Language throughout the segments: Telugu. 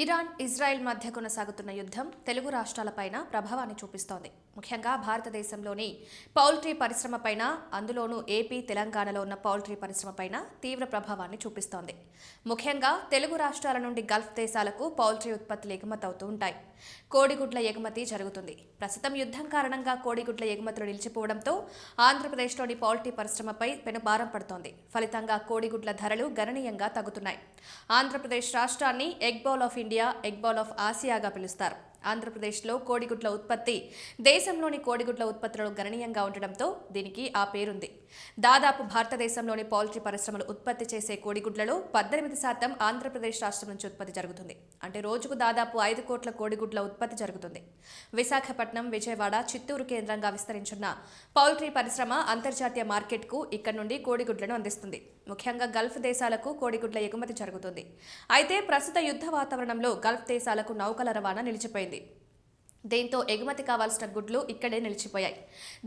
ఇరాన్, ఇజ్రాయెల్ మధ్య కొనసాగుతున్న యుద్ధం తెలుగు రాష్ట్రాలపైన ప్రభావాన్ని చూపిస్తోంది. ముఖ్యంగా భారతదేశంలోని పౌల్ట్రీ పరిశ్రమపైన, అందులోనూ ఏపీ, తెలంగాణలో ఉన్న పౌల్ట్రీ పరిశ్రమపైన తీవ్ర ప్రభావాన్ని చూపిస్తోంది. ముఖ్యంగా తెలుగు రాష్ట్రాల నుండి గల్ఫ్ దేశాలకు పౌల్ట్రీ ఉత్పత్తులు ఎగుమతి అవుతూ ఉంటాయి. కోడిగుడ్ల ఎగుమతి జరుగుతుంది. ప్రస్తుతం యుద్ధం కారణంగా కోడిగుడ్ల ఎగుమతులు నిలిచిపోవడంతో ఆంధ్రప్రదేశ్లోని పౌల్ట్రీ పరిశ్రమపై పెనుభారం పడుతోంది. ఫలితంగా కోడిగుడ్ల ధరలు గణనీయంగా తగ్గుతున్నాయి. ఆంధ్రప్రదేశ్ రాష్ట్రాన్ని egg bowl of India, egg bowl of ఆసియాగా పిలుస్తారు. ఆంధ్రప్రదేశ్లో కోడిగుడ్ల ఉత్పత్తి దేశంలోని కోడిగుడ్ల ఉత్పత్తులలో గణనీయంగా ఉండడంతో దీనికి ఆ పేరుంది. దాదాపు భారతదేశంలోని పౌల్ట్రీ పరిశ్రమలు ఉత్పత్తి చేసే కోడిగుడ్లలో 18% ఆంధ్రప్రదేశ్ రాష్ట్రం నుంచి ఉత్పత్తి జరుగుతుంది. అంటే రోజుకు దాదాపు 5 కోట్ల కోడిగుడ్ల ఉత్పత్తి జరుగుతుంది. విశాఖపట్నం, విజయవాడ, చిత్తూరు కేంద్రంగా విస్తరించిన పౌల్ట్రీ పరిశ్రమ అంతర్జాతీయ మార్కెట్కు ఇక్కడి నుండి కోడిగుడ్లను అందిస్తుంది. ముఖ్యంగా గల్ఫ్ దేశాలకు కోడిగుడ్ల ఎగుమతి జరుగుతుంది. అయితే ప్రస్తుత యుద్ధ వాతావరణంలో గల్ఫ్ దేశాలకు నౌకల రవాణా నిలిచిపోయింది. దీంతో ఎగుమతి కావాల్సిన గుడ్లు ఇక్కడే నిలిచిపోయాయి.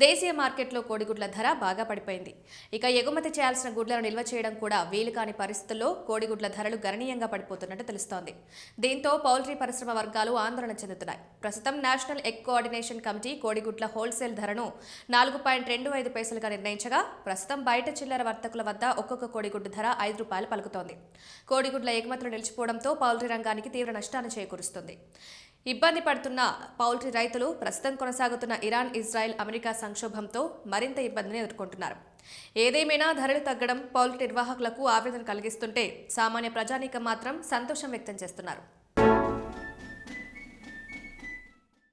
దేశీయ మార్కెట్లో కోడిగుడ్ల ధర బాగా పడిపోయింది. ఇక ఎగుమతి చేయాల్సిన గుడ్లను నిల్వ చేయడం కూడా వీలు కాని పరిస్థితుల్లో కోడిగుడ్ల ధరలు గణనీయంగా పడిపోతున్నట్టు తెలుస్తోంది. దీంతో పౌల్ట్రీ పరిశ్రమ వర్గాలు ఆందోళన చెందుతున్నాయి. ప్రస్తుతం నేషనల్ ఎగ్ కోఆర్డినేషన్ కమిటీ కోడిగుడ్ల హోల్సేల్ ధరను 4.25 పైసలుగా నిర్ణయించగా, ప్రస్తుతం బయట చిల్లర వర్తకుల వద్ద ఒక్కొక్క కోడిగుడ్డు ధర 5 రూపాయలు పలుకుతోంది. కోడిగుడ్ల ఎగుమతులు నిలిచిపోవడంతో పౌల్ట్రీ రంగానికి తీవ్ర నష్టాన్ని చేకూరుస్తుంది. ఇబ్బంది పడుతున్న పౌల్ట్రీ రైతులు ప్రస్తుతం కొనసాగుతున్న ఇరాన్, ఇజ్రాయెల్, అమెరికా సంక్షోభంతో మరింత ఇబ్బందిని ఎదుర్కొంటున్నారు. ఏదేమైనా ధరలు తగ్గడం పౌల్ట్రీ నిర్వాహకులకు ఆవేదన కలిగిస్తుంటే, సామాన్య ప్రజానీకం మాత్రం సంతోషం వ్యక్తం చేస్తున్నారు.